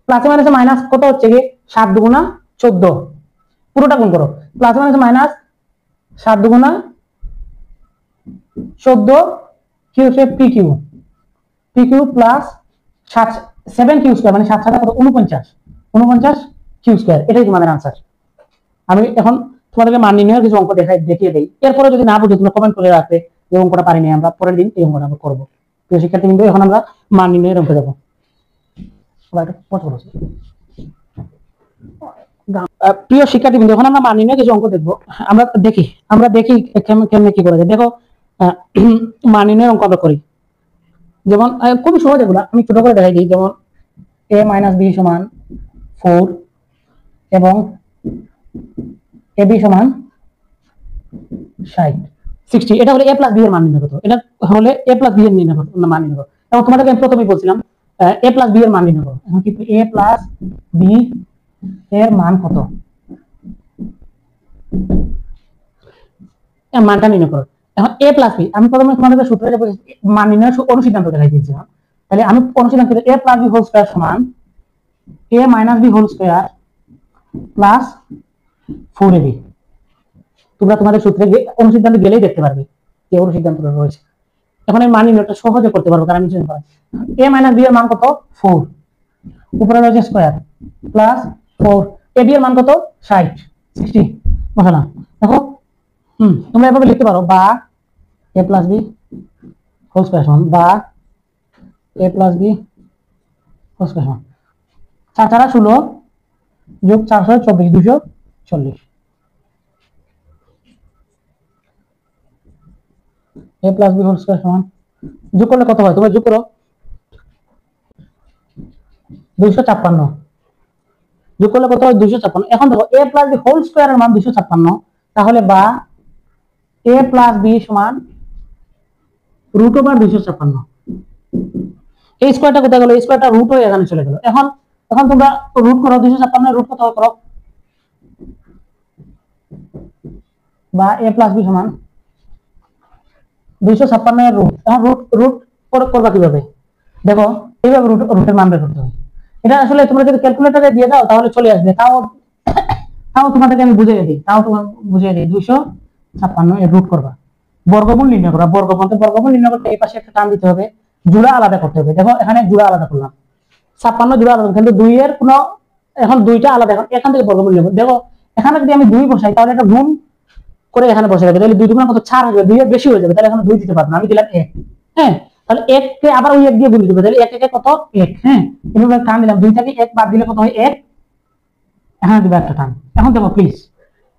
প্লাসে মাইনাসে মাইনাস কত হচ্ছে কি? 7 দুগুণা 14, পুরোটা গুণ করো। প্লাসে মাইনাসে মাইনাস 7 দুগুণা 14 কি হচ্ছে? pq প্লাস 7q স্কয়ার, মানে 7 7 কত? 49 q স্কয়ার। এটাই তোমাদের आंसर। আমি এখন তোমাদেরকে মান নির্ণয়ের কিছু অঙ্ক দেখিয়ে দেই। এরপরে যদি না বুঝো তোমরা কমেন্ট করে রাখবে এই অঙ্কটা পারিনি, আমরা পরের দিন এই অঙ্কটা আমরা করব। প্রিয় শিক্ষার্থীবৃন্দ, এখন আমরা মান নির্ণয়ের অঙ্ক দেব। প্রিয় শিক্ষার্থীবৃন্দ, এখন আমরা মান নির্ণয়ের কিছু অঙ্ক দেখবো। আমরা দেখি কেমনে কি করা যায়। দেখো, মান নির্ণয়ের অঙ্ক আমরা করি। যেমন খুবই সহজ এগুলো, আমি ছোট করে দেখাই দিই। যেমন a মাইনাস b সমান 4 এবং ab সমান 60। এটা হলে a প্লাস b এর মান নির্ণয় করতে। এটা হলে a প্লাস b এর মান নির্ণয় করো। এবং তোমাদেরকে আমি প্রথমেই বলছিলাম a প্লাস b এর মান নির্ণয় করো। এখন কি a প্লাস b এর মান কত? মানটা নির্ণয় করো। এখন a প্লাস বি, আমি প্রথমে তোমাদের সূত্রে মান নির্ণয়ের অনুসিদ্ধান্ত দেখাই দিয়েছিলাম। তাহলে আমি অনুসিদ্ধান্ত a plus b whole square সমান a minus b whole square plus 4ab। তোমরা তোমাদের সূত্রে অনুসিদ্ধান্ত গেলেই দেখতে পারবে যে অনুসিদ্ধান্তটা রয়েছে। এখন এই মান নির্ণয়টা সহজে করতে পারবো, কারণ আমি চিন্তা করি a মাইনাস b এর মান কত 4, উপরে রয়েছে স্কয়ার প্লাস 4, ab এর মান কত 60 বসালাম। দেখো তোমরা এভাবে লিখতে পারো, বা a plus b whole square সমান বা a plus b whole square সমান 4 4 16 যোগ 4 6 24 240। a plus b whole square সমান যোগ করলে কত হয় তোমরা যোগ করো, 256 যোগ করলে কত হয় 256। এখন দেখো a প্লাস বি হোল স্কয়ারের মান 256, তাহলে বা a প্লাস বি সমান রুট ওভার 256। এই স্কয়ারটা কোথায় গেল, এই স্কয়ারটা রুট হয়ে এখানে চলে গেল। এখন এখন তোমরা রুট করো, 256 রুট কত করো, বা a প্লাস বি সমান 256 এর রুট। এখন রুট রুট করবা কিভাবে, দেখো এইভাবে রুটের মান বের করতে হবে। এটা আসলে তোমরা যদি ক্যালকুলেটরে দিয়ে দাও তাহলে চলে আসবে, তাও তাও তোমাদেরকে আমি বুঝিয়ে দিই, 256 এর রুট করবা, বর্গমূল নির্ণয় করা। বর্গমূল নির্ণয় করতে এই পাশে একটা টান দিতে হবে, জোড়া আলাদা করতে হবে। দেখো এখানে জোড়া আলাদা করলাম, 56 জোড়া আলাদা, কিন্তু 2 এর কোনো এখন 2টা আলাদা। এখন এখান থেকে বর্গমূল নির্ণয় করব। দেখো এখানে যদি আমি 2 বসাই তাহলে এটা গুণ করে এখানে বসে যাবে, তাহলে 2 দুগুণ কত 4 হবে, 2 এর বেশি হয়ে যাবে, তাহলে এখানে 2 দিতে পারবো না, আমি দিলাম 1। হ্যাঁ, তাহলে 1 কে আবার ওই 1 দিয়ে গুণ দিতে হবে, তাহলে 1 1 কত 1। হ্যাঁ, এভাবে টান দিলাম, 2 থেকে 1 বাদ দিলে কত হয় 1, এখানে দিবা একটা টান। এখন দেখো প্লিজ,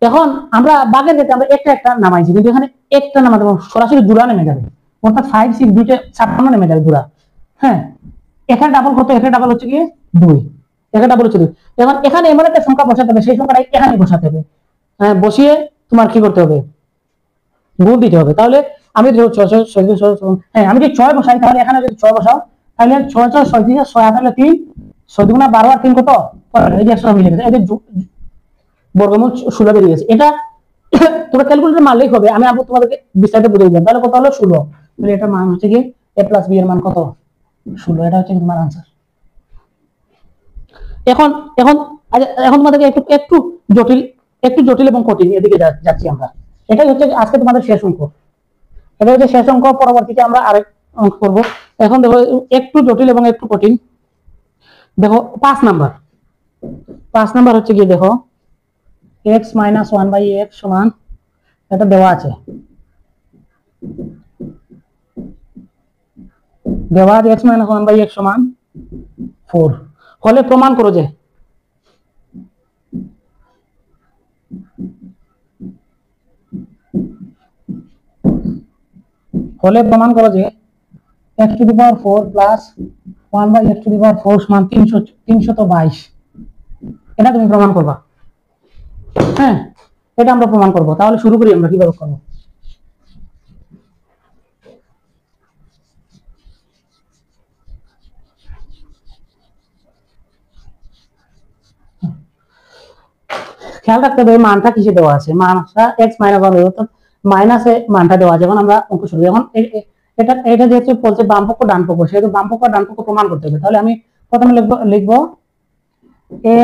এখন আমরা বাগের ক্ষেত্রে আমরা একটা একটা নামাইছি, কিন্তু এখানে একটা নামাতে সরাসরি জোড়া নেমে যাবে, অর্থাৎ 5 6 দুইটা 56 নেমে যাবে জোড়া। হ্যাঁ, এখানে ডাবল কত, এখানে ডাবল হচ্ছে কি 2, এখানে ডাবল হচ্ছে 2। এখন এখানে এমন একটা সংখ্যা বসাতে হবে, সেই সংখ্যাটা এখানে বসাতে হবে। হ্যাঁ, বসিয়ে তোমার কি করতে হবে, গুণ দিতে হবে। তাহলে আমি হ্যাঁ আমি যদি 6 বসাই, তাহলে এখানে যদি 6 বসাও, তাহলে 6 6 6 দিয়ে 6 তাহলে 3 6 দুগুণা 12 আর 3 কত, এই যে 100 মিলে গেছে, এই যে বর্গমূল 16 বেরিয়ে গেছে। এটা তোমরা ক্যালকুলেটর মারলেই হবে, আমি আবার তোমাদেরকে বিস্তারিত বুঝিয়ে দিলাম। তাহলে কত হলো 16, তাহলে এটার মান হচ্ছে কি a প্লাস b এর মান কত 16, এটা হচ্ছে তোমার आंसर। এখন এখন এখন তোমাদেরকে একটু একটু জটিল এবং কঠিন এদিকে যাচ্ছি আমরা। এটাই হচ্ছে আজকে তোমাদের শেষ অঙ্ক, এটা হচ্ছে শেষ অঙ্ক, পরবর্তীতে আমরা আরেক অঙ্ক করব। এখন দেখো একটু জটিল এবং একটু কঠিন। দেখো 5 নাম্বার হচ্ছে কি, দেখো x - 1/x সমান, এটা দেওয়া আছে, দেওয়া x - 1/x সমান 4 হলে প্রমাণ করো যে x to the power 4 plus 1/x to the power 4 সমান 322। এটা তুমি প্রমাণ করবা। হ্যাঁ, এটা আমরা প্রমাণ করব। তাহলে শুরু করি, আমরা কিভাবে করব। খেয়াল রাখতে হবে মানটা কিসে দেওয়া আছে, মানটা x - 1 অর্থাৎ মাইনাসে মানটা দেওয়া আছে। যখন আমরা অঙ্ক শুরু, এখন এটা যেহেতু বলছে বাম পক্ষ ডান পক্ষ, সেহেতু বাম পক্ষ ডান পক্ষ প্রমাণ করতে হবে। তাহলে আমি প্রথমে লিখবো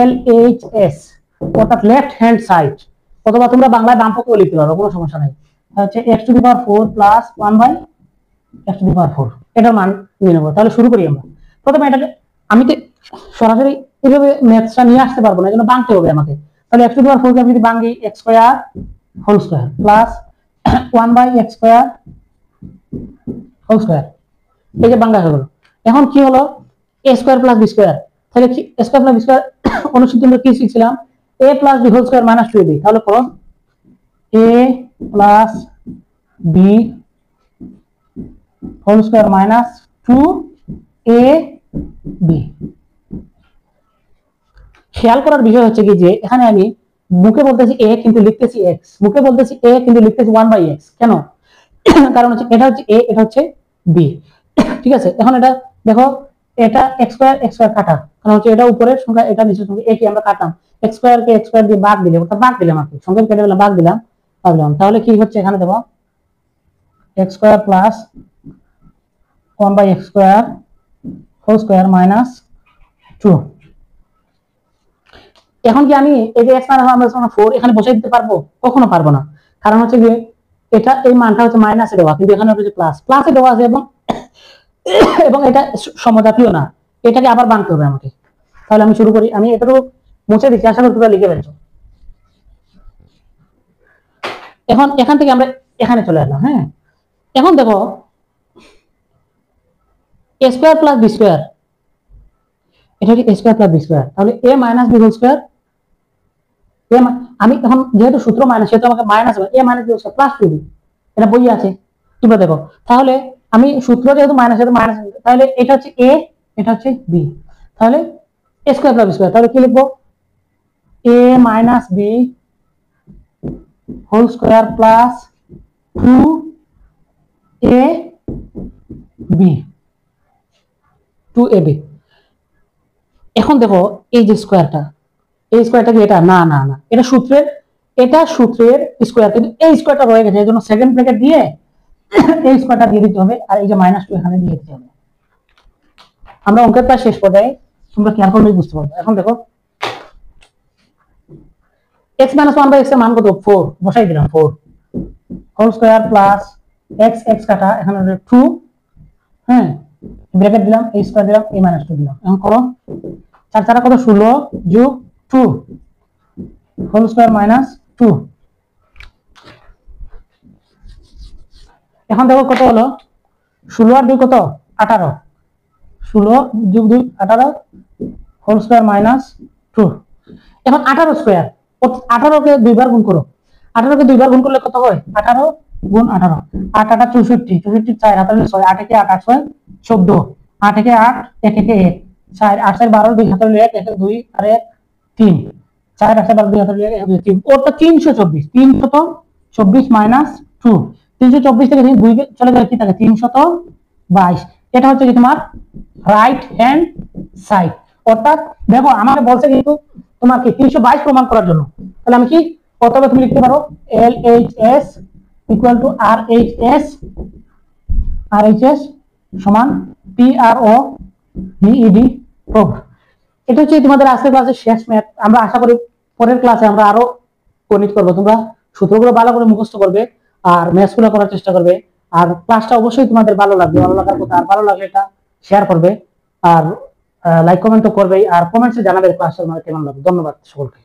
LHS অর্থাৎ লেফট হ্যান্ড সাইড, অথবা তোমরা বাংলায় বাম পক্ষ লিখতে পারো, কোনো সমস্যা নাই। হচ্ছে x to the power 4 plus 1/x to the power 4, এটার মান নিয়ে নেব। তাহলে শুরু করি আমরা। প্রথমে এটাকে আমি তো সরাসরি এইভাবে ম্যাথসটা নিয়ে আসতে পারবো না, এজন্য বাংতে হবে আমাকে। তাহলে x টু দি পাওয়ার 4 কে আমি যদি ভাঙি, x square whole square plus 1/x square whole square, এই যে বাংলা হয়ে গেল। এখন কি হলো, a square plus b square, তাহলে কি a square plus b square অনুসূত্রে কি শিখছিলাম, a plus b whole square minus 2ab। তাহলে করো a plus b whole square minus 2ab। খেয়াল করার বিষয় হচ্ছে কি, যে এখানে আমি মুখে বলতেছি a কিন্তু লিখতেছি x, মুখে বলতেছি a কিন্তু লিখতেছি 1/x। কেন? কারণ হচ্ছে এটা হচ্ছে a, এটা হচ্ছে b, ঠিক আছে। এখন এটা দেখো এটা এক্স স্কয়ার কাটা, কারণ হচ্ছে এটা উপরের সংখ্যা এটা নিচের সংখ্যা একই, আমরা কাটলাম এক্স স্কয়ার কে এক্স স্কয়ার দিয়ে ভাগ দিলে, অর্থাৎ ভাগ দিলাম আর কি, সংখ্যা কেটে দিলাম, ভাগ দিলাম, তাহলে কি হচ্ছে এখানে দেখো x square plus 1/x square whole square minus 2। এখন কি আমি এই যে x মাইনাস 4 এখানে বসাই দিতে পারবো? কখনো পারবো না, কারণ হচ্ছে যে এটা এই মানটা হচ্ছে মাইনাসে দেওয়া, কিন্তু এখানে হচ্ছে প্লাসে দেওয়া আছে, এবং এবং এটা সমজাতীয় না, এটাকে আবার বানতে হবে আমাকে। তাহলে আমি শুরু করি, আমি এটাও মুছে দিচ্ছি, আশা করি তোমরা লিখে ফেলছো। এখন এখান থেকে আমরা এখানে চলে আসলাম। হ্যাঁ, এখন দেখো a square plus b square, এটা হচ্ছে a square plus b square, তাহলে a minus b whole square, আমি এখন যেহেতু সূত্র মাইনাস, সেহেতু আমাকে মাইনাস হবে, a minus b whole square plus 2b, এটা বই আছে তোমরা দেখো। তাহলে আমি সূত্র যেহেতু মাইনাস, যেহেতু মাইনাস, তাহলে এটা হচ্ছে a, এটা হচ্ছে b, তাহলে a square plus b square, তাহলে কি লিখবো a minus b whole square plus 2ab, 2ab। এখন দেখো এই যে স্কয়ারটা, এই স্কয়ারটা কি এটা? না না না, এটা সূত্রের, এটা সূত্রের স্কয়ার, কিন্তু এই স্কয়ারটা রয়ে গেছে, এজন্য সেকেন্ড ব্র্যাকেট দিয়ে এই স্কয়ারটা দিয়ে দিতে হবে, আর এই যে -2 এখানে দিয়ে দিতে হবে। আমরা অঙ্কের প্রায় শেষ পর্যায়ে, তোমরা খেয়াল করলেই বুঝতে পারবে। এখন দেখো x - 1/x এর মান কত? 4 বসাই দিলাম, 4 হোল স্কয়ার প্লাস x কাটা, এখানে 2, হ্যাঁ ব্র্যাকেট দিলাম, এই স্কয়ার দিলাম, এই -2 দিলাম। এখন করো 4 4 কত? 16 যোগ 2 হোল স্কয়ার মাইনাস 2। এখন দেখো কত হলো, 16 আর 2 কত? 18, 16 যোগ 2 18 হোল স্কয়ার মাইনাস 2। এখন 18 স্কয়ার, 18 কে দুইবার গুণ করো, 18 কে দুইবার গুণ করলে কত হয়? 18 গুণ 18, 8 8 64, 64 4 হাতে 6, 8 একে 8 8 6 14, 8 একে 8 1 একে 1 4, 8 4 12, 2 হাতে 1 1 2 আর 1 3, 4 8 12 2 হাতে 1 1 3, ওটা 324, 324 মাইনাস 2, 324 থেকে 2 চলে গেলে কি থাকে? 322। এটা হচ্ছে কি তোমার রাইট হ্যান্ড সাইড। অর্থাৎ দেখো আমাকে বলছে কিন্তু তোমার কি 322 প্রমাণ করার জন্য, তাহলে আমি কি অথবা তুমি লিখতে পারো LHS ইকুয়াল টু RHS সমান PRO DED প্রোভ। এটা হচ্ছে তোমাদের আজকের ক্লাসের শেষ ম্যাথ। আমরা আশা করি পরের ক্লাসে আমরা আরো গণিত করবো, তোমরা সূত্রগুলো ভালো করে মুখস্থ করবে আর ম্যাথগুলো করার চেষ্টা করবে। আর ক্লাসটা অবশ্যই তোমাদের ভালো লাগবে, ভালো লাগার কথা, আর ভালো লাগলে এটা শেয়ার করবে, আর লাইক কমেন্ট তো করবেই, আর কমেন্টসে জানাবে ক্লাসটা কেমন লাগবে। ধন্যবাদ সকলকে।